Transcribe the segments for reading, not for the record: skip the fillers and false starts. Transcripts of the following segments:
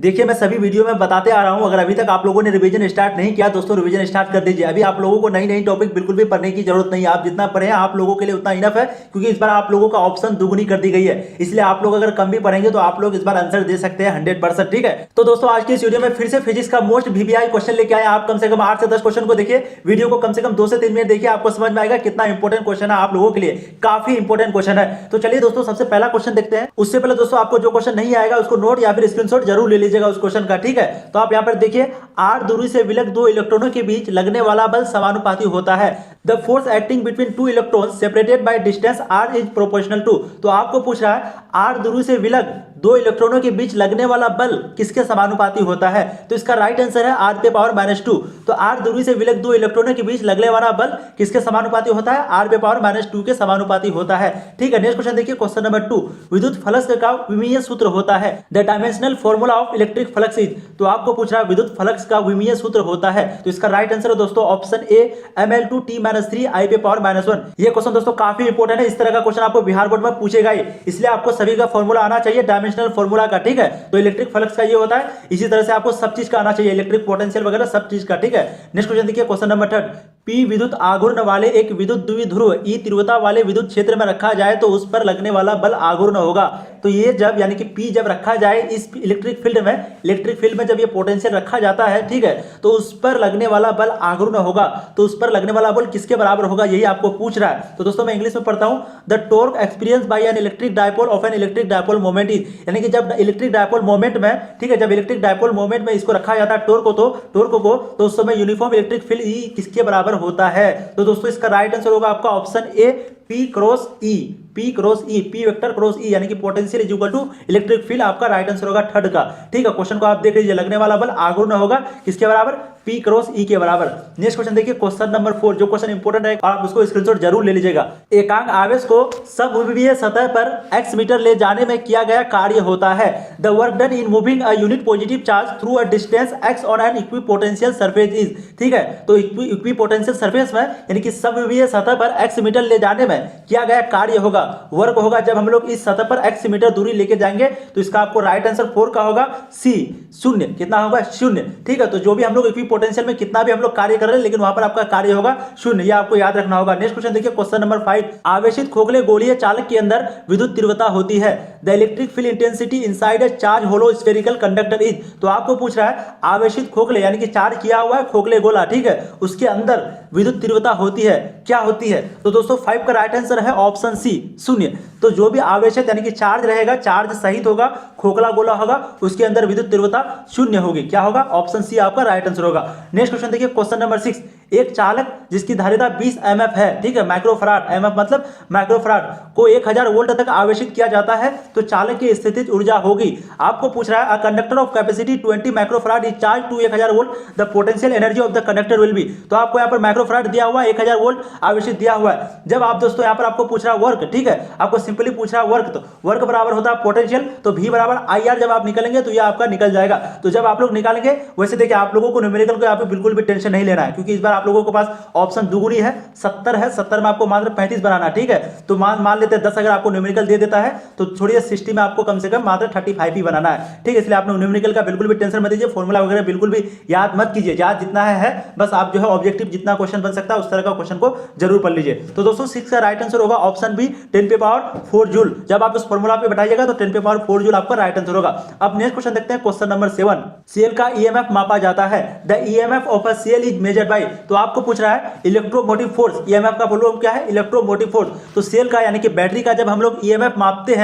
देखिए मैं सभी वीडियो में बताते आ रहा हूं, अगर अभी तक आप लोगों ने रिवीजन स्टार्ट नहीं किया दोस्तों रिवीजन स्टार्ट कर दीजिए। अभी आप लोगों को नई नई टॉपिक बिल्कुल भी पढ़ने की जरूरत नहीं है, आप जितना पढ़े हैं आप लोगों के लिए उतना इनफ है, क्योंकि इस बार आप लोगों का ऑप्शन दुगुनी कर दी गई है। इसलिए आप लोग अगर कम भी पढ़ेंगे तो आप लोग इस बार आंसर दे सकते हैं 100%। ठीक है, तो दोस्तों आज की इस वीडियो में फिर से फिजिक्स का मोस्ट वीवीआई क्वेश्चन लेके आए। आप कम से कम 8 से 10 क्वेश्चन को देखिए, वीडियो को कम से कम 2 से 3 मिनट देखिए, आपको समझ में आएगा कितना इंपॉर्टेंट क्वेश्चन है आप लोगों के लिए, काफी इंपॉर्टेंट क्वेश्चन है। तो चलिए दोस्तों सबसे पहला क्वेश्चन देखते हैं। उससे पहले दोस्तों आपको जो क्वेश्चन नहीं आएगा उसको नोट या फिर स्क्रीनशॉट जरूर ले लीजिएगा उस क्वेश्चन का। ठीक है, तो आप यहां पर देखिए, r दूरी से विलग दो इलेक्ट्रॉनों के बीच लगने वाला बल समानुपाती होता है। The force acting between two electrons separated by distance r is proportional to. तो आपको पूछ रहा है r दूरी से विलग दो इलेक्ट्रॉनों के बीच लगने वाला बल किसके समानुपाती होता है। तो इसका राइट आंसर है r पे पावर -2। तो r दूरी से विलग दो इलेक्ट्रॉनों के बीच लगने वाला बल किसके समानुपाती होता है, r पे पावर -2 के समानुपाती होता है। ठीक है, नेक्स्ट क्वेश्चन देखिए, क्वेश्चन नंबर 2, विद्युत फ्लक्स का विमीय सूत्र होता है। The dimensional formula of electric flux is. तो आपको पूछ रहा है विद्युत फ्लक्स का विमीय सूत्र होता है। तो इसका राइट आंसर है दोस्तों ऑप्शन ए ml2t-3 I पे पावर -1। ये क्वेश्चन दोस्तों काफी इंपॉर्टेंट है, इस तरह का क्वेश्चन आपको बिहार बोर्ड में पूछेगा ही, इसलिए आपको सभी का फॉर्मूला आना चाहिए डायमेंशनल फॉर्मूला का। ठीक है, तो इलेक्ट्रिक फ्लक्स का ये होता है, इसी तरह से आपको सब चीज का आना चाहिए, इलेक्ट्रिक पोटेंशियल वगैरह सब चीज का। ठीक है, नेक्स्ट क्वेश्चन देखिए, क्वेश्चन नंबर 3, P विद्युत आघूर्ण वाले एक विद्युत द्विध्रुव E तीव्रता वाले विद्युत क्षेत्र में रखा जाए तो उस पर लगने वाला बल आघूर्ण होगा। तो ये जब यानी कि P जब रखा जाए इस इलेक्ट्रिक फील्ड में जब ये पोटेंशियल रखा जाता है, ठीक है, तो उस पर लगने वाला बल आघूर्ण होगा। तो उस पर लगने वाला बल किसके बराबर होगा, यही आपको पूछ रहा है। तो दोस्तों मैं इंग्लिश में पढ़ता हूं, the torque experience bye an electric dipole of an electric dipole moment is. यानी कि जब इलेक्ट्रिक डायपोल मोमेंट में, ठीक है, जब इलेक्ट्रिक डायपोल मोमेंट में इसको रखा जाता है टॉर्क को, तो उस समय यूनिफॉर्म इलेक्ट्रिक फील्ड ई किसके बराबर होता है। तो दोस्तों इसका राइट आंसर होगा आपका option A P cross E, P vector cross E, यानी कि potential is equal to electric field. आपका राइट आंसर होगा थर्ड का। ठीक है, क्वेश्चन को आप देख लीजिए, लगने वाला बल आघूर्ण होगा किसके बराबर, P क्रॉस E के बराबर। नेक्स्ट क्वेश्चन देखिए, क्वेश्चन नंबर 4, जो क्वेश्चन इंपॉर्टेंट है आप उसको स्क्रीनशॉट जरूर ले लीजिएगा। एकांक आवेश को समविमीय सतह पर x मीटर ले जाने में किया गया कार्य होता है। The work done in moving a unit positive charge through a distance x on an equipotential surface is. ठीक है, तो इक्विपोटेंशियल सरफेस में यानी कि समविमीय सतह पर x मीटर ले जाने में किया गया कार्य होगा, वर्क होगा जब हम लोग इस सतह पर x मीटर दूरी लेके जाएंगे। तो इसका आपको राइट आंसर 4 का होगा सी, शून्य। कितना होगा, 0। ठीक है, तो जो भी हम लोग इक्विपोटेंशियल में कितना भी हम लोग कार्य कर रहे हैं, लेकिन वहां पर आपका कार्य होगा 0, ये आपको याद रखना होगा। नेक्स्ट क्वेश्चन देखिए, क्वेश्चन नंबर 5, आवेशित खोखले गोलीय चालक के अंदर विद्युत तीव्रता होती है। The electric field intensity inside a charge hollow spherical conductor is. तो आपको पूछ रहा है आवेशित खोखले यानी कि चार्ज किया हुआ है खोखले गोला, ठीक है, उसके अंदर विद्युत तीव्रता होती है, क्या होती है। तो दोस्तों 5 का राइट आंसर है ऑप्शन सी, 0। तो जो भी आवेशित यानी कि चार्ज रहेगा, चार्ज सहित होगा, खोखला गोला होगा, उसके अंदर विद्युत तीव्रता 0 होगी। क्या होगा, ऑप्शन सी आपका राइट आंसर होगा। नेक्स्ट क्वेश्चन देखिए, क्वेश्चन नंबर 6, एक चालक जिसकी धारिता 20 mF है, ठीक है, माइक्रोफराड, mF मतलब माइक्रोफराड, को 1000 वोल्ट तक आवेशित किया जाता है तो चालक की स्थितिज ऊर्जा होगी। आपको पूछ रहा है a conductor of capacity 20 microfarad is charge to 1000 volt, the potential energy of the conductor will be. तो आपको यहाँ पर माइक्रोफराड दिया हुआ है, 1000 वोल्ट आवेशित दिया हुआ है। जब आप दोस्तों यहाँ पर आपको पूछ रहा है वर्क, ठीक है, आपको सिंपली पूछ रहा है वर्क, तो वर्क बराबर होता है पोटेंशियल, तो V बराबर IR जब आप निकलेंगे तो ये आपका निकल जाएगा। तो जब आप लोग निकालेंगे, वैसे देखिए आप लोगों को न्यूमेरिकल को यहाँ पे बिल्कुल भी टेंशन नहीं लेना है, क्योंकि इस बार आप लोगों के पास ऑप्शन दुगुनी है, 70 है, 70 में आपको मात्र 35 बनाना। ठीक है, तो मान लेते हैं 10 अगर आपको न्यूमेरिकल दे देता है तो छोड़िए 60 में आपको कम से कम मात्र 35 ही बनाना है। ठीक है, इसलिए आपने न्यूमेरिकल का बिल्कुल भी टेंशन मत लीजिए, फॉर्मूला वगैरह बिल्कुल भी याद मत कीजिए, याद जितना है बस आप जो है ऑब्जेक्टिव जितना क्वेश्चन बन सकता है उस तरह का क्वेश्चन को जरूर पढ़ लीजिए। तो दोस्तों 6 का राइट आंसर होगा ऑप्शन बी, 10 पे पावर 4 जूल। जब आप इस फॉर्मूला पे बैठाइएगा तो 10 पे पावर 4 जूल आपका राइट आंसर होगा। अब नेक्स्ट क्वेश्चन देखते हैं, क्वेश्चन नंबर 7, सेल का ईएमएफ मापा जाता है। The EMF of a cell is measured by. तो आपको पूछ रहा है इलेक्ट्रोमोटिव फोर्स, ईएमएफ का फुल फॉर्म क्या है, इलेक्ट्रोमोटिव फोर्स। तो सेल का यानी कि बैटरी का जब हम लोग ईएमएफ मापते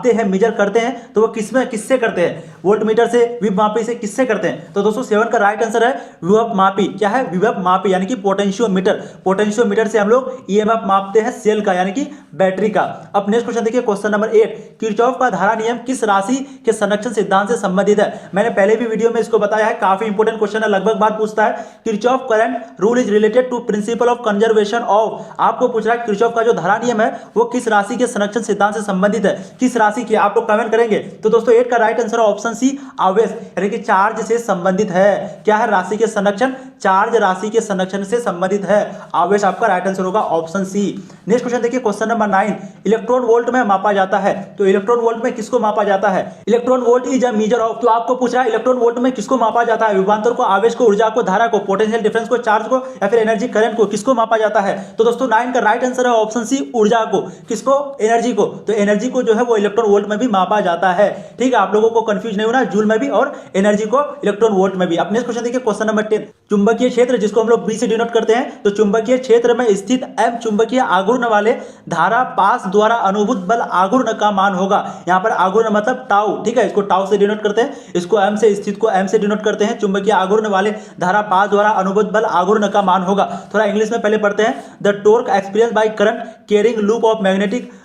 हैं मेजर करते हैं तो वो किससे करते हैं, वोल्ट मीटर से, विभव मापी से, किससे करते हैं। तो दोस्तों 7 का राइट आंसर है विभव मापी। क्या है, विभव मापी यानी कि पोटेंशियोमीटर से हम लोग ईएमएफ मापते हैं सेल का यानी कि बैटरी का। अब नेक्स्ट क्वेश्चन देखिए, क्वेश्चन नंबर 8, किरचॉफ का धारा नियम किस राशि के संरक्षण सिद्धांत से संबंधित है। मैंने पहले भी वीडियो में इसको बताया है, काफी इंपॉर्टेंट क्वेश्चन है, लगभग बार पूछता है। Kirchhoff current rule is related to principle of conservation of. आपको पूछ रहा है किरचॉफ का जो धारा नियम है वो किस राशि के संरक्षण सिद्धांत से संबंधित है, किस राशि की, आप लोग कमेंट करेंगे। तो दोस्तों 8 का राइट आंसर ऑप्शन सी, आवेश यानी कि चार्ज से संबंधित है। क्या है, राशि के संरक्षण चार्ज राशि के संरक्षण से संबंधित है। आवेश आपका राइट आंसर होगा ऑप्शन सी। नेक्स्ट क्वेश्चन देखिए क्वेश्चन नंबर 9, इलेक्ट्रॉन वोल्ट में मापा जाता है। तो इलेक्ट्रॉन वोल्ट में किसको मापा जाता है? Electron volt is a measure of, तो आपको पूछ रहा है इलेक्ट्रॉन वोल्ट में किसको मापा जाता है? विभवांतर को, आवेश को, ऊर्जा को, धारा को, पोटेंशियल डिफरेंस को, चार्ज को, या फिर एनर्जी करंट को, किसको मापा जाता है? तो दोस्तों 9 का राइट आंसर है ऑप्शन सी, ऊर्जा को। किसको? एनर्जी को। तो एनर्जी को जो है वो इलेक्ट्रॉन वोल्ट में भी मापा जाता है। ठीक है, आप लोगों को कंफ्यूज नहीं होना, जूल में भी और एनर्जी को इलेक्ट्रॉन वोल्ट में भी। अब नेक्स्ट क्वेश्चन देखिए क्वेश्चन नंबर 10, चुंबकीय क्षेत्र जिसको हम लोग बी से डिनोट करते हैं। तो चुंबकीय क्षेत्र में स्थित एम चुंबकीय आघूर्ण वाले धारा पास द्वारा अनुभूत बल आघूर्ण का मान होगा। यहां पर आघूर्ण मतलब टाउ, ठीक है, इसको टाउ से डिनोट करते हैं, इसको एम से, स्थित को एम से डिनोट करते हैं। चुंबकीय आघूर्ण वाले धारा पास द्वारा अनुभूत बल आघूर्ण का मान होगा। थोड़ा इंग्लिश में पहले पढ़ते हैं। The torque experience by current carrying loop of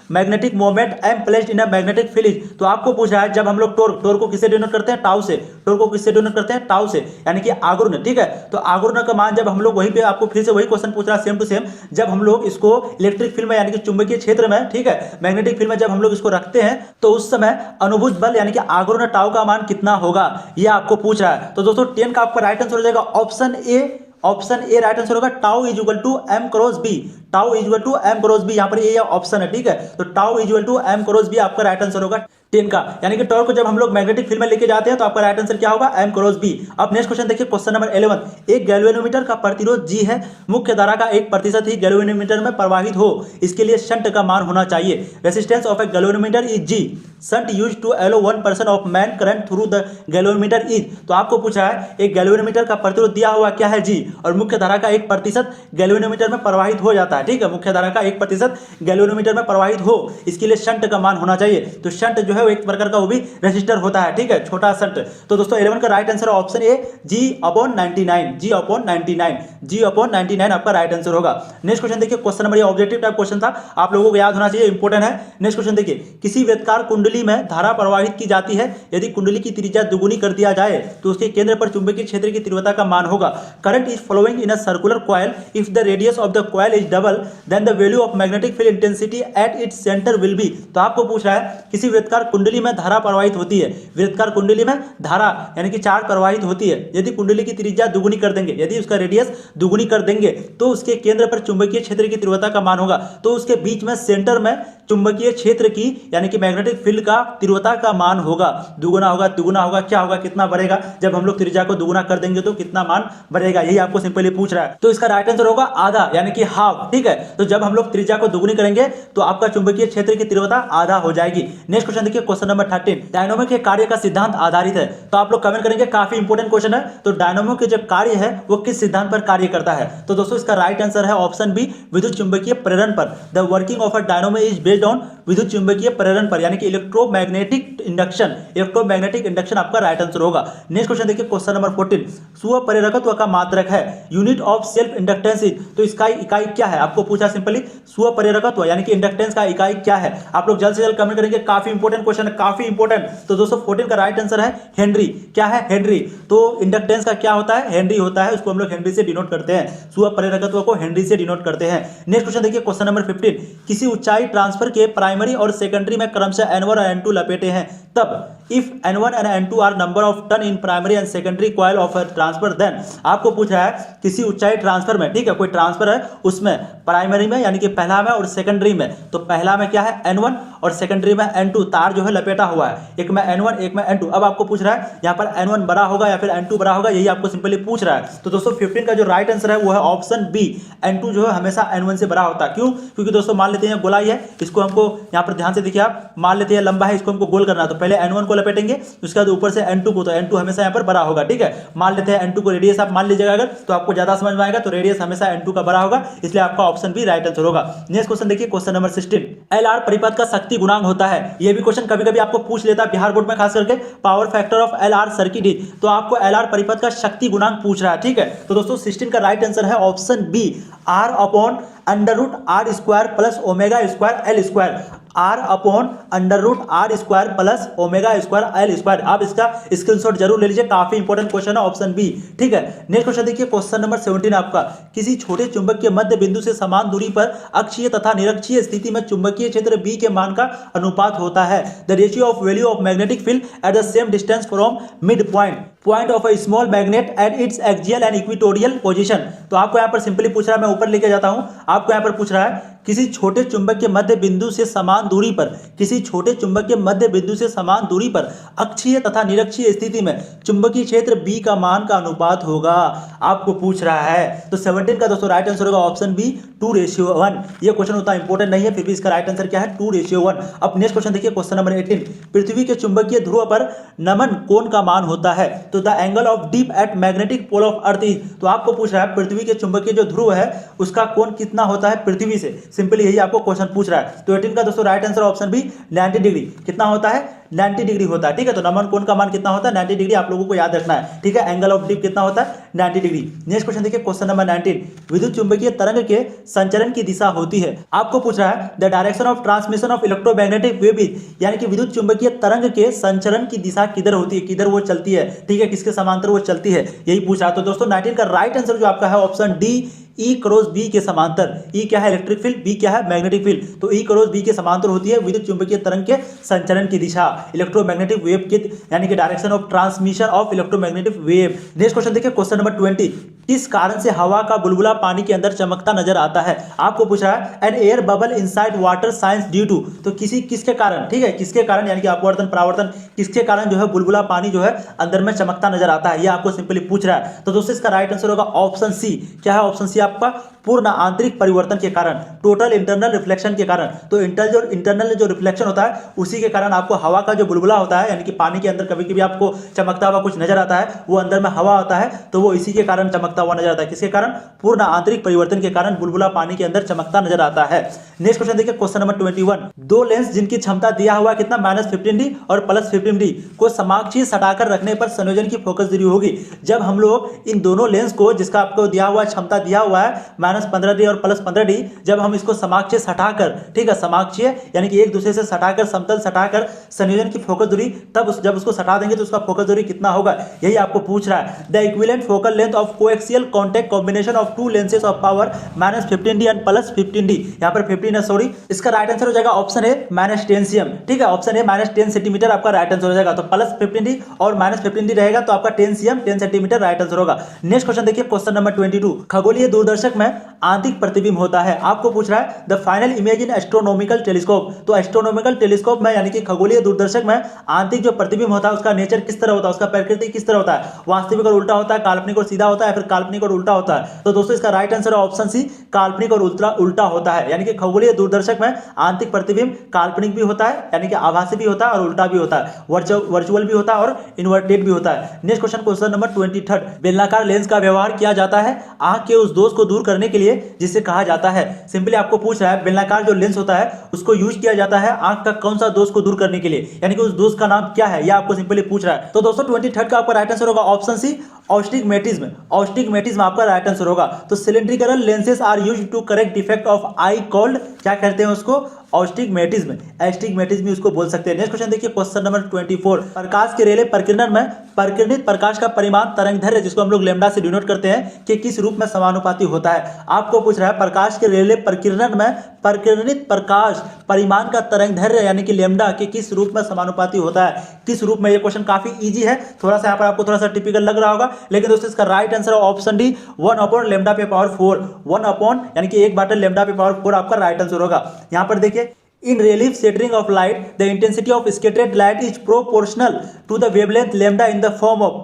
magnetic moment M placed in a magnetic field. तो आपको पूछा है जब हम लोग टॉर्क को किससे डिनोट करते हैं? टाउ से। टॉर्क को किससे डिनोट करते हैं? टाउ से, यानी कि आघूर्ण। ठीक है, तो आघूर्ण का मान जब हम लोग, वहीं पे आपको फिर से वही क्वेश्चन पूछ रहा है सेम टू सेम, जब हम लोग इसको इलेक्ट्रिक फील्ड में यानी कि चुंबकीय क्षेत्र में, ठीक है, मैग्नेटिक फील्ड में जब हम लोग इसको रखते हैं तो उस समय अनुभूत बल यानी कि आघूर्ण टाउ का मान कितना होगा, यह आपको पूछ रहा है। तो दोस्तों 10 का आपका राइट आंसर हो जाएगा option A. Option A right answer होगा, tau is equal to M cross B. Tau is equal to M cross B, यहां पर ये ऑप्शन है। ठीक है, तो tau is equal to M cross B आपका राइट आंसर होगा 10 का, यानी कि टॉर्क को जब हम लोग मैग्नेटिक फील्ड में लेके जाते हैं तो आपका राइट आंसर क्या होगा? M cross B. अब नेक्स्ट क्वेश्चन देखिए क्वेश्चन नंबर 11, एक गैल्वेनोमीटर का प्रतिरोध जी है, मुख्य धारा का 1% ही गैल्वेनोमीटर में प्रवाहित हो, इसके लिए शंट का मान होना चाहिए। Resistance of a galvanometer is G, shunt used to allow 1% of main current through the galvanometer is. तो आपको पूछा है एक गैल्वेनोमीटर का प्रतिरोध दिया हुआ क्या है? जी, और मुख्य धारा का 1% गैल्वेनोमीटर में प्रवाहित हो जाता है। ठीक है, मुख्य धारा का 1% गैल्वेनोमीटर में प्रवाहित हो, इसके लिए शंट का मान होना चाहिए। तो शंट जो है वो एक प्रकार का वो भी रेजिस्टर होता है। ठीक है, छोटा शंट। तो दोस्तों 11 का right answer option A, G/99। G/99, G/99 आपका राइट आंसर होगा। नेक्स्ट क्वेश्चन देखिए क्वेश्चन नंबर, ये ऑब्जेक्टिव टाइप क्वेश्चन था, आप लोगों को याद होना चाहिए, इंपॉर्टेंट है। नेक्स्ट क्वेश्चन देखिए, किसी वृत्ताकार कुंडली में धारा प्रवाहित की जाती है, यदि कुंडली की त्रिज्या दुगुनी कर दिया जाए तो उसके केंद्र पर चुंबकीय क्षेत्र की तीव्रता का मान होगा। Current is flowing in a circular coil, if the radius of the coil is double then the value of magnetic field intensity at its centre will be. तो आपको पूछ रहा है किसी वृत्ताकार कुंडली में धारा प्रवाहित होती है, वृत्ताकार कुंडली में धारा यानी कि चार्ज प्रवाहित होती है, यदि कुंडली की त्रिज्या दुगुनी कर देंगे, यदि उसका रेडियस दुगुनी कर देंगे तो उसके केंद्र पर चुंबकीय क्षेत्र की तीव्रता का मान होगा। तो उसके बीच में सेंटर में चुंबकीय क्षेत्र की यानी कि मैग्नेटिक फील्ड का तीव्रता का मान होगा, दुगुना होगा, तिगुना होगा, क्या होगा, कितना बढ़ेगा? जब हम लोग त्रिज्या को दुगुना कर देंगे तो कितना मान बढ़ेगा, यही आपको सिंपली पूछ रहा है। तो इसका राइट आंसर होगा आधा, यानी कि हाफ। ठीक है, तो जब हम लोग त्रिज्या को दुगुनी करेंगे तो आपका चुंबकीय क्षेत्र की तीव्रता आधा हो जाएगी। नेक्स्ट क्वेश्चन देखिए क्वेश्चन नंबर 13, डायनामो के कार्य का सिद्धांत आधारित है। तो आप लोग कमेंट करेंगे, काफी इंपॉर्टेंट क्वेश्चन है। तो डायनामो के जो कार्य है वो किस सिद्धांत पर कार्य करता है? तो दोस्तों इसका राइट आंसर है ऑप्शन बी, विद्युत चुंबकीय प्रेरण पर। The working of a dynamo is based on विद्युत चुंबकीय प्रेरण पर, यानी कि इलेक्ट्रोमैग्नेटिक इंडक्शन। इलेक्ट्रोमैग्नेटिक इंडक्शन आपका राइट आंसर होगा। नेक्स्ट क्वेश्चन देखिए क्वेश्चन नंबर 14, स्वप्रेरकत्व का मात्रक है, unit of self inductance is. तो इसका इकाई क्या है? आपको पूछा सिंपली स्वप्रेरकत्व यानी कि इंडक्टेंस का इकाई क्या है? आप लोग जल्द से जल्द कमेंट करेंगे, काफी इंपॉर्टेंट क्वेश्चन है, काफी इंपॉर्टेंट। तो दोस्तों 14 का राइट आंसर है हेनरी। क्या है? हेनरी। तो इंडक्टेंस का क्या होता है? हेनरी होता है, उसको हम लोग हेनरी से डिनोट करते हैं, स्वप्रेरकत्व को हेनरी से डिनोट करते हैं। नेक्स्ट क्वेश्चन देखिए क्वेश्चन नंबर 15, किसी ऊंचाई ट्रांसफर के प्राइमरी और सेकेंडरी में क्रमशः N1 और N2 लपेटे हैं, तब if N1 and N2 are number of turn in primary and secondary coil of transfer, then आपको पूछ रहा है किसी ऊंचाई ट्रांसफर में, ठीक है, कोई ट्रांसफर है उसमें प्राइमरी में यानी कि पहला में और सेकेंडरी में, तो पहला में क्या है? N1 और सेकेंडरी में N2, तार जो है लपेटा हुआ है, एक में N1 एक में N2। अब आपको पूछ रहा है यहाँ पर N1 बड़ा होगा या फिर N2 बड़ा होगा, यही आपको सिंपली पूछ रहा है। तो दोस्तों 15 का जो राइट आंसर है वो है ऑप्शन बी, N2 जो है हमेशा N1 से बड़ा होता है। क्यों? क्योंकि दोस्तों मान लेते हैं गोलाई है, इसको हमको यहाँ पर ध्यान से देखिए आप, मान लेते हैं लंबा है, इसको हमको गोल करना है, तो पहले N1 को लपेटेंगे, उसके बाद ऊपर से N2 को, तो N2 हमेशा यहाँ पर बड़ा होगा। ठीक है, मान लेते हैं N2 को रेडियस आप मान लीजिएगा, अगर तो आपको ज्यादा समझ में आएगा, तो रेडियस हमेशा N2 का बड़ा होगा, इसलिए आपका ऑप्शन बी राइट आंसर होगा। नेक्स्ट क्वेश्चन देखिए क्वेश्चन नंबर 16, LR परिपथ का शक्ति गुणांक होता है। यह भी क्वेश्चन कभी कभी आपको पूछ लेता है बिहार बोर्ड में, खास करके power factor of LR circuit is. तो आपको LR परिपथ का शक्ति गुणांक पूछ रहा है। ठीक है, तो दोस्तों 16 का राइट आंसर है option B, R upon under root R square plus omega square L square. R upon under root R square plus omega square L square. आप इसका स्क्रीनशॉट जरूर ले लीजिए, काफी इंपॉर्टेंट क्वेश्चन है, ऑप्शन बी। ठीक है, नेक्स्ट क्वेश्चन देखिए क्वेश्चन नंबर 17 आपका, किसी छोटे चुंबक के मध्य बिंदु से समान दूरी पर अक्षीय तथा निरक्षीय स्थिति में चुंबकीय क्षेत्र B के मान का अनुपात होता है। The ratio of value of magnetic field at the same distance from mid point. Point of a small magnet at its axial and equatorial position. तो आपको यहाँ पर सिंपली पूछ रहा है, मैं ऊपर लेके जाता हूँ, आपको यहाँ पर पूछ रहा है किसी छोटे चुंबक के मध्य बिंदु से समान दूरी पर, किसी छोटे चुंबक के मध्य बिंदु से समान दूरी पर अक्षीय तथा निरक्षीय स्थिति में चुंबकीय क्षेत्र B का मान का अनुपात होगा, आपको पूछ रहा है। तो 17 का दोस्तों राइट आंसर होगा ऑप्शन बी 2:1। ये क्वेश्चन उतना इंपॉर्टेंट नहीं है, फिर भी इसका राइट आंसर क्या है 2:1। अब नेक्स्ट क्वेश्चन देखिए, क्वेश्चन नंबर 18, पृथ्वी के चुंबकीय ध्रुव पर नमन कोण का मान होता है। तो the angle of dip at magnetic pole of earth is. तो आपको पूछ रहा है पृथ्वी के चुंबकीय जो ध्रुव है उसका कोण कितना होता है पृथ्वी से, सिंपली यही आपको क्वेश्चन पूछ रहा है। तो 18 का दोस्तों right answer option B 90 degree. कितना होता है 90 डिग्री होता है, ठीक है। तो नमन कोण का मान कितना होता है 90 डिग्री, आप लोगों को याद रखना है, ठीक है। एंगल ऑफ डीप कितना होता है 90 डिग्री। नेक्स्ट क्वेश्चन देखिए, क्वेश्चन नंबर 19, विद्युत चुंबकीय तरंग के संचरण की दिशा होती है। आपको पूछ रहा है the direction of transmission of electromagnetic wave is, यानी कि विद्युत चुंबकीय तरंग के संचरण की दिशा किधर होती है, किधर वो चलती है, ठीक है, किसके समांतर वो चलती है, यही पूछ रहा है। तो दोस्तों 19 का राइट आंसर जो आपका है option D E cross B के समांतर। E क्या है इलेक्ट्रिक फील्ड, B क्या है मैग्नेटिक फील्ड। तो E क्रॉस B के समांतर होती है विद्युत चुंबकीय तरंग के संचरण की दिशा, इलेक्ट्रोमैग्नेटिक वेव की, यानी कि direction of transmission of electromagnetic wave. Next question देखिए, क्वेश्चन नंबर 20, किस कारण से हवा का बुलबुला पानी के अंदर चमकता नजर आता है। आपको पूछ रहा है an air bubble inside water shines due to. तो किसके कारण, ठीक है, किसके कारण, यानी कि अपवर्तन परावर्तन, किसके कारण जो है बुलबुला पानी जो है अंदर में चमकता नजर आता है, ये आपको सिंपली पूछ रहा है। तो दोस्तों इसका राइट आंसर होगा ऑप्शन सी। क्या है ऑप्शन सी आपका, पूर्ण आंतरिक परिवर्तन के कारण, टोटल इंटरनल रिफ्लेक्शन के कारण। तो इंटरनल जो रिफ्लेक्शन होता है उसी के कारण आपको हवा का जो बुलबुला होता है, यानी कि पानी के अंदर कभी कभी आपको चमकता हुआ कुछ नजर आता है, वो अंदर में हवा होता है, तो वो इसी के कारण चमकता हुआ नजर आता है। किसके कारण, पूर्ण आंतरिक परिवर्तन के कारण बुलबुला पानी के अंदर चमकता नजर आता है। नेक्स्ट क्वेश्चन देखिए, क्वेश्चन नंबर 21, दो लेंस जिनकी क्षमता दिया हुआ कितना -15D और +15D को समाक्षीय सटाकर रखने पर संयोजन की फोकस दूरी होगी। जब हम लोग इन दोनों लेंस को, जिसका आपको दिया हुआ क्षमता दिया हुआ है -15D और +15D, जब हम इसको समाक्षीय सटाकर, ठीक है, समाक्षीय यानी कि एक दूसरे से सटाकर, समतल सटाकर संयोजन की फोकस दूरी, तब जब उसको सटा देंगे तो उसका फोकस दूरी कितना होगा, यही आपको पूछ रहा है। The equivalent focal length of coaxial contact combination of to lenses of power -15D and +15D। यहाँ पर 15 है, सॉरी, इसका राइट आंसर हो जाएगा ऑप्शन है -10 cm, ठीक है, ऑप्शन है -10 सेंटीमीटर आपका राइट आंसर हो जाएगा। तो +15D और -15D रहेगा तो आपका 10 cm 10 सेंटीमीटर राइट आंसर होगा। नेक्स्ट क्वेश्चन देखिए, क्वेश्चन नंबर 22, खगोलीय दूरदर्शक में आंतरिक प्रतिबिंब होता है। आपको पूछ रहा है the final image in astronomical telescope. तो एस्ट्रोनॉमिकल टेलीस्कोप में, यानी कि खगोलीय दूरदर्शक में आंतरिक जो प्रतिबिंब होता है उसका नेचर किस तरह होता है, उसका प्रकृति किस तरह होता है, वास्तविक और उल्टा होता है, काल्पनिक और सीधा होता है, फिर काल्पनिक और उल्टा होता है। तो दोस्तों इसका राइट आंसर है ऑप्शन सी, काल्पनिक और उल्टा होता है। यानी कि खगोलीय दूरदर्शक में आंतरिक प्रतिबिंब काल्पनिक भी होता है, यानी कि आभासी भी होता है और उल्टा भी होता है, वर्चुअल भी होता है और इन्वर्टेड भी होता है। नेक्स्ट क्वेश्चन, क्वेश्चन नंबर 23, बेलनाकार लेंस का व्यवहार किया जाता है आंख के उस दोष को दूर करने के लिए जिसे कहा जाता है। सिंपली आपको पूछ रहा है बेलनाकार जो लेंस होता है उसको यूज किया जाता है आंख का कौन सा दोष को दूर करने के लिए, यानी कि उस दोष का नाम क्या है, यह आपको सिंपली पूछ रहा है। तो दोस्तों 23 का आपका राइट आंसर होगा ऑप्शन सी, ऑस्टिग्मेटिज्म। ऑस्टिग्मेटिज्म आपका राइट आंसर होगा। तो cylindrical lenses are used to correct defect of eye called, क्या कहते हैं उसको, ऑस्टिग्मेटिज्म, एस्टिग्मेटिज्म उसको बोल सकते हैं। नेक्स्ट क्वेश्चन देखिए, क्वेश्चन नंबर 24, प्रकाश के रेले प्रकीर्णन में प्रकीर्णित प्रकाश का परिमाण तरंगदैर्घ्य, जिसको हम लोग लैम्डा से डिनोट करते हैं, कि किस रूप में समानुपाती होता है। आपको पूछ रहा है प्रकाश के रेले प्रकीर्णन में प्रकीर्णित प्रकाश परिमाण का तरंगदैर्घ्य यानी कि लैम्डा के किस रूप में समानुपाती होता है, किस रूप में। ये क्वेश्चन काफी इजी है, थोड़ा सा यहाँ पर आपको थोड़ा सा टिपिकल लग रहा होगा, लेकिन दोस्तों इसका राइट आंसर है ऑप्शन डी 1/λ/4। 1 यानी कि 1/λ/4 आपका राइट आंसर होगा। यहाँ पर देखिए, in relief scattering of light the intensity of scattered light is proportional to the wavelength lambda in the form of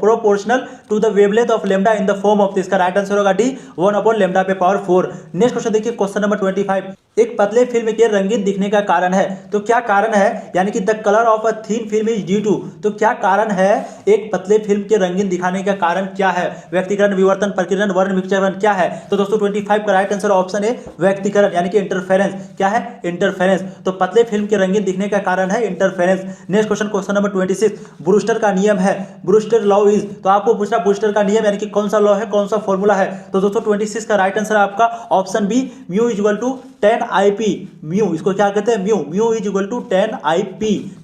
तो इसका राइट आंसर होगा डी 1/λ/4। नेक्स्ट क्वेश्चन देखिए, क्वेश्चन नंबर 25, एक पतले फिल्म के रंगीन दिखने का कारण है। तो क्या कारण है, यानी कि the colour of a thin film is due to. तो क्या कारण है एक पतले फिल्म के रंगीन दिखाने का कारण क्या है, व्यक्तिकरण, विवर्तन, प्रकीर्णन, वर्ण विक्षेपण क्या है। तो दोस्तों 25 का राइट आंसर ऑप्शन है व्यक्तिकरण, यानी कि इंटरफेरेंस। क्या है, इंटरफेरेंस। तो पतले फिल्म के रंगीन दिखने का कारण है interference. Next question, question number 26, Brewster का नियम है, ब्रूस्टर लॉ इज। तो आपको पूछना ब्रूस्टर का नियम यानी कि कौन सा लॉ है, कौन सा फॉर्मूला है। तो दोस्तों 26 का राइट आंसर आपका option B, mu equal to 10 mu, इसको क्या कहते हैं, म्यू इज इक्वल टू 10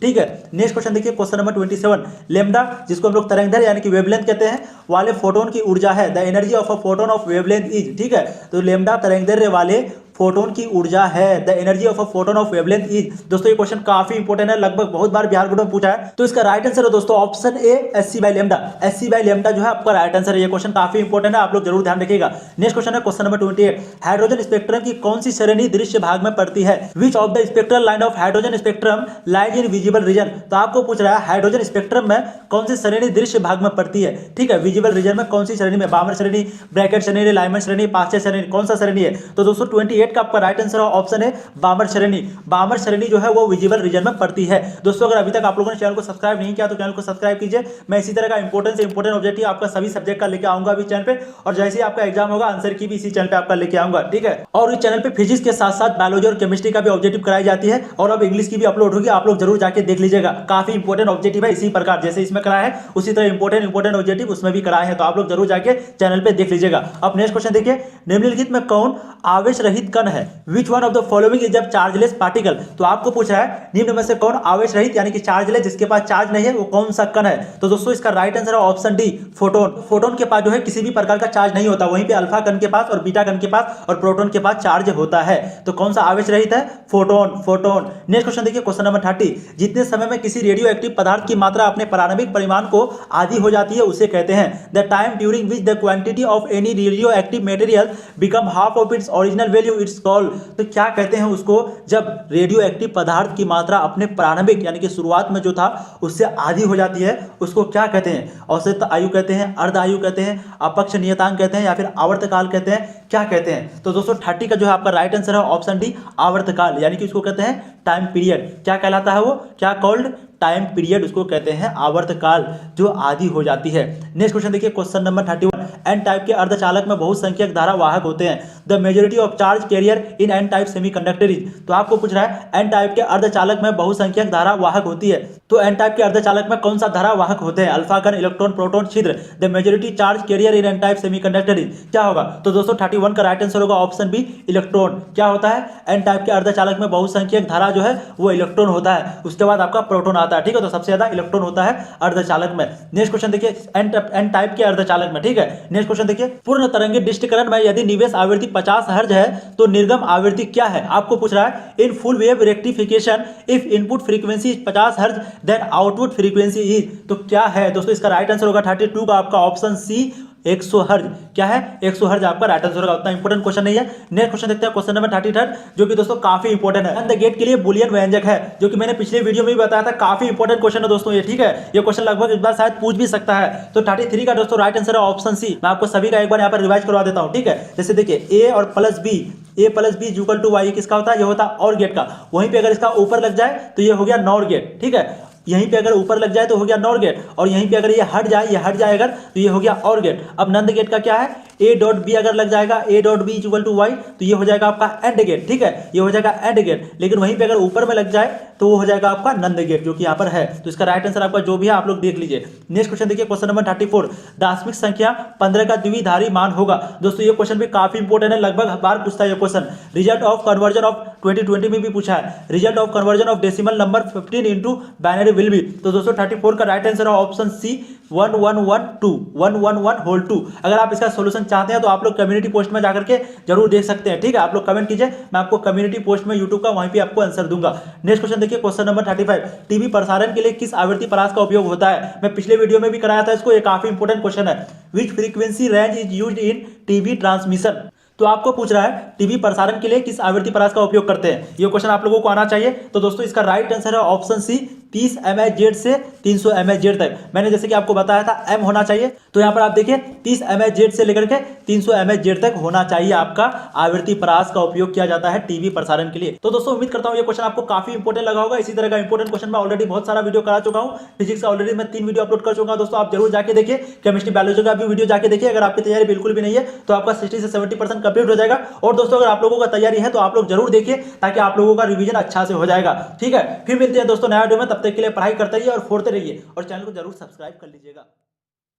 ठीक है। नेक्स्ट क्वेश्चन देखिए, क्वेश्चन नंबर 27, लेम्डा, जिसको हम लोग तरंगदैर्घ्य यानी कि वेवलेंथ कहते हैं, वाले फोटोन की ऊर्जा है, the energy of a photon of wavelength is. ठीक है, तो लेम्डा तरंगदैर्घ्य वाले फोटोन की ऊर्जा है? The energy of a photon of wavelength is. दोस्तों ये क्वेश्चन काफी इंपॉर्टेंट है, लगभग बहुत बार बिहार बोर्ड में पूछा है। तो इसका राइट आंसर है दोस्तों option A SC by lambda. SC by lambda जो है आपका राइट आंसर है। ये क्वेश्चन काफी इंपॉर्टेंट है, आप लोग जरूर ध्यान रखिएगा। नेक्स्ट क्वेश्चन है क्वेश्चन नंबर 28। हाइड्रोजन स्पेक्ट्रम की कौन सी श्रेणी दृश्य भाग में पड़ती है? Which of the spectral line of hydrogen spectrum lies in visible region. तो आपको पूछ रहा है हाइड्रोजन स्पेक्ट्रम में कौन सी श्रेणी दृश्य भाग में पड़ती है। ठीक है, विजिबल रीजन में कौन सी श्रेणी में? बामर श्रेणी, ब्रैकेट श्रेणी, लाइमन श्रेणी, पाश्चर श्रेणी, कौन सा श्रेणी है? तो दोस्तों 28 का आपका राइट आंसर ऑप्शन है बामर श्रेणी। बामर श्रेणी जो है वो विजिबल रीजन में पड़ती है। दोस्तों अगर अभी तक आप लोगों ने चैनल को सब्सक्राइब नहीं किया तो चैनल को सब्सक्राइब कीजिए। मैं इसी तरह का इंपॉर्टेंट से इंपॉर्टेंट ऑब्जेक्टिव आपका सभी सब्जेक्ट का लेके आऊंगा अभी चैनल पे, और जैसे ही आपका एग्जाम होगा आंसर की भी इसी चैनल पे आपका लेके आऊंगा। ठीक है, और इस चैनल पे फिजिक्स के साथ साथ बायोलॉजी और केमिस्ट्री का भी ऑब्जेक्टिव कराई जाती है, और अब इंग्लिश की भी अपलोड होगी, आप लोग जरूर जाके देख लीजिएगा। काफी इंपॉर्टेंट ऑब्जेक्टिव है, इसी प्रकार जैसे इसमें कराया है उसी तरह इंपॉर्टेंट ऑब्जेक्टिव उसमें भी कराए हैं, तो आप लोग जरूर जाके चैनल पे देख लीजिएगा। अब नेक्स्ट क्वेश्चन देखिए, निम्नलिखित में कौन आवेश रहित कण है? Which one of the following is a chargeless particle. तो आपको पूछ रहा है निम्न में से कौन आवेश रहित यानी कि चार्जलेस, जिसके पास चार्ज नहीं है, वो कौन सा कण है? तो दोस्तों इसका राइट आंसर है ऑप्शन डी फोटोन। फोटोन के पास जो है किसी भी प्रकार का चार्ज नहीं होता, वहीं पे अल्फा कण के पास और बीटा कण के पास और प्रोटॉन के पास चार्ज होता है। तो कौन सा आवेश रहित है? फोटोन। फोटोन। नेक्स्ट क्वेश्चन देखिए क्वेश्चन नंबर 30। जितने समय में किसी रेडियो एक्टिव पदार्थ की मात्रा अपने प्रारंभिक परिमाण को आधी हो जाती है उसे कहते हैं the time during which the quantity of any radio active material become half of its original value it's called. तो क्या कहते हैं उसको जब रेडियो एक्टिव पदार्थ की मात्रा अपने प्रारंभिक यानी कि शुरुआत में जो था उससे आधी हो जाती है, उसको क्या कहते हैं? औसत आयु कहते हैं, अर्ध आयु कहते हैं, अपक्ष नियतांक कहते हैं, या फिर आवर्तकाल कहते हैं, क्या कहते हैं? तो दोस्तों 30 का जो है आपका राइट आंसर है ऑप्शन डी आवर्तकाल, यानी कि उसको कहते हैं टाइम पीरियड। क्या कहलाता है वो? क्या कॉल्ड? टाइम पीरियड उसको कहते हैं, आवर्तकाल जो आधी हो जाती है। नेक्स्ट क्वेश्चन देखिए क्वेश्चन नंबर 31। एन टाइप के अर्धचालक में बहुसंख्यक धारा वाहक होते हैं। The majority of charge carrier in N type semiconductor is. तो आपको पूछ रहा है एन टाइप के अर्धचालक में बहुसंख्यक धारा वाहक होती है, तो एन टाइप के अर्धचालक में कौन सा धारा वाहक होते हैं? अल्फा कण, इलेक्ट्रॉन, प्रोटॉन, छिद्र। The majority charge carrier in N type semiconductor is. क्या होगा? तो दोस्तों 31 का राइट आंसर होगा ऑप्शन बी इलेक्ट्रॉन। क्या होता है? एन टाइप के अर्धचालक में बहुसंख्यक धारा जो है वो इलेक्ट्रॉन होता है, उसके बाद आपका प्रोटॉन आता है। ठीक है, तो सबसे ज्यादा इलेक्ट्रॉन होता है अर्धचालक में। नेक्स्ट क्वेश्चन देखिए एन टाइप के अर्धचालक में। ठीक है, नेक्स्ट क्वेश्चन देखिए पूर्ण तरंगित डिस्टकरण में यदि निवेश आवृत्ति 50 हर्ट्ज है तो निर्गम आवृत्ति क्या है? आपको पूछ रहा है in full wave rectification if input frequency is 50 hertz then output frequency is. तो क्या है दोस्तों? इसका राइट आंसर होगा 32 का आपका ऑप्शन सी 100 हर्ज। क्या है? 100 हर्ज आपका राइट आंसर होगा। उतना इंपॉर्टेंट क्वेश्चन नहीं है। नेक्स्ट क्वेश्चन देखते हैं क्वेश्चन नंबर 33 जो कि दोस्तों काफी इंपॉर्टेंट है। AND गेट के लिए बुलियन व्यंजक है, जो कि मैंने पिछले वीडियो में भी बताया था। काफी इंपॉर्टेंट क्वेश्चन है दोस्तों ये। ठीक है, ये क्वेश्चन लगभग इस बार शायद पूछ भी सकता है। तो 33 का दोस्तों राइट आंसर है ऑप्शन सी। मैं आपको सभी का एक बार यहाँ पर रिवाइज करवा देता हूँ। ठीक है, जैसे देखिए ए और plus B, A plus B equal to Y किसका होता है? ये होता है और गेट का। वहीं पे अगर इसका ऊपर लग जाए तो ये हो गया नॉर गेट। ठीक है, यहीं पे अगर ऊपर लग जाए तो हो गया नॉर गेट, और यहीं पे अगर ये हट जाए अगर तो ये हो गया और गेट। अब नंद गेट का क्या है? ए डॉट बी अगर लग जाएगा, A dot B equal to Y, तो ये हो जाएगा आपका एंड गेट। ठीक है, ये हो जाएगा एंड गेट। लेकिन वहीं पे अगर ऊपर में लग जाए तो वो हो जाएगा आपका नंद गेट, जो कि यहाँ पर है। तो इसका राइट आंसर आपका जो भी है आप लोग देख लीजिए। नेक्स्ट क्वेश्चन देखिए क्वेश्चन नंबर 34। दार्शनिक संख्या 15 का द्विधारी मान होगा। दोस्तों ये क्वेश्चन भी काफी इंपॉर्टेंट है, लगभग बार पूछता है ये question. Result of conversion of 2020 में भी पूछा है। Result of conversion of decimal number 15 into binary will be. तो दोस्तों 34 का राइट आंसर है ऑप्शन सी 1112। अगर आप इसका सोल्यूशन चाहते हैं तो आप लोग कम्युनिटी पोस्ट में जाकर के जरूर देख सकते हैं। ठीक है, आप लोग कमेंट कीजिए, मैं आपको कम्युनिटी पोस्ट में यूट्यूब का वहीं पे आपको आंसर दूंगा। नेक्स्ट क्वेश्चन देखिए क्वेश्चन नंबर 35। टीवी प्रसारण के लिए किस आवृत्ति परास का उपयोग होता है? मैं पिछले वीडियो में भी कराया था इसको, ये काफी इंपॉर्टेंट क्वेश्चन है। Which frequency range is used in TV transmission. तो आपको पूछ रहा है टीवी प्रसारण के लिए किस आवृत्ति परास का उपयोग करते हैं? ये क्वेश्चन आप लोगों को आना चाहिए। तो दोस्तों इसका राइट आंसर है ऑप्शन सी 30 MHz से 300 MHz तक। मैंने जैसे कि आपको बताया था M होना चाहिए, तो यहाँ पर आप देखिए 30 MHz से लेकर के 300 MHz तक होना चाहिए आपका आवृत्ति परास का उपयोग किया जाता है टीवी प्रसारण के लिए। तो दोस्तों उम्मीद करता हूँ ये क्वेश्चन आपको काफी इंपॉर्टेंट लगा होगा। इसी तरह का इंपॉर्टेंट क्वेश्चन मैं ऑलरेडी बहुत सारा वीडियो करा चुका हूँ। फिजिक्स का ऑलरेडी मैं 3 वीडियो अपलोड कर चुका हूँ दोस्तों, आप जरूर जाके देखिए। केमिस्ट्री बायोलॉजी का भी वीडियो जाके देखिए। अगर आपकी तैयारी बिल्कुल भी नहीं है तो आपका 60 से 70% कंप्लीट हो जाएगा। और दोस्तों अगर आप लोगों का तैयारी है तो आप लोग जरूर देखिए, ताकि आप लोगों का रिवीजन अच्छा से हो जाएगा। ठीक है, फिर मिलते हैं दोस्तों नया वीडियो में। तब तक के लिए पढ़ाई करते रहिए और फोड़ते रहिए, और चैनल को जरूर सब्सक्राइब कर लीजिएगा।